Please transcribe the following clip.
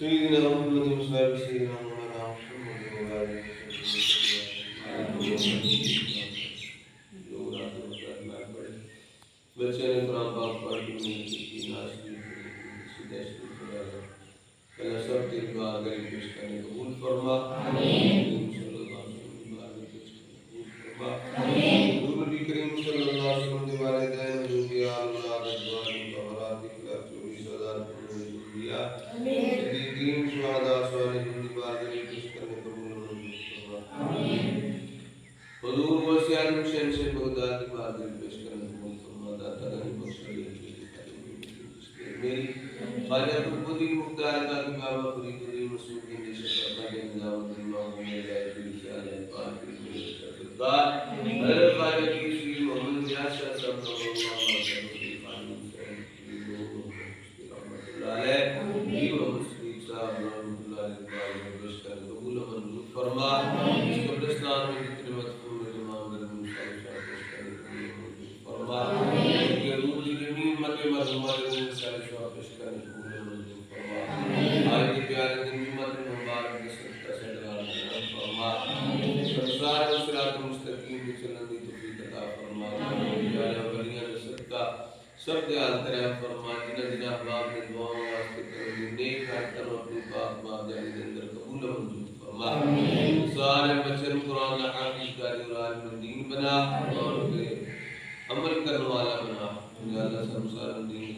سيدنا محمد وصحبه سيدنا مولانا محمد وعلى آله وصحبه بچے نے قرآن پاک پڑھ کے میری کی ناشری سیدھا شروع کیا اللہ سب کے دعا غریب پیش کرنے قبول فرما آمین صلی اللہ علیہ وسلم بارک پیش کرنے قبول فرما آمین حضور کریم صلی اللہ علیہ وسلم کے والدین حضور یا اللہ رضوان مطہرات اخلاق چوری سزا دنیا آمین صدیقین شہداء صالحین کی بارک پیش کرنے قبول فرما آمین حضور وسیع حسین سے بغداد کی بارک پیش کرنے قبول فرما داتا غنی بخشی میری خواجہ قطبالدین مختار کا کی بابا فرید الدین مسعود کی نشست کا نظام الدین محمود علیہ السلام علیہ پاک کی سرکار حضرت خواجہ کی سری محمد نیاز شاہ صاحب رحمۃ اللہ علیہ پیر محمد صدیق صاحب رحمۃ اللہ علیہ پیش کر قبول و منظور فرما اس قبرستان میں جتنے مدفون ہیں تمام گرم صاحب پیش کر قبول و منظور فرما یہ روح زمین امت مرحومہ پیش کرنے قبول و منظور فرما آج کے پیارے دن جمعہ مبارک کے صدقہ سے فرما سنسار و صراط مستقیم کی چلن دی توفیق عطا فرما پیارے ولیاں کے صدقہ سب دیال کرم فرما جنہ جنہ احباب نے دعاؤں واسطے کرنے نیک حرکتوں اپنی پاک باب جاری کے اندر قبول و منظور فرما سارے بچن قرآن حافظ قاری اور عالم دین بنا اور عمل کرنے والا بنا یا اللہ سب سارے دین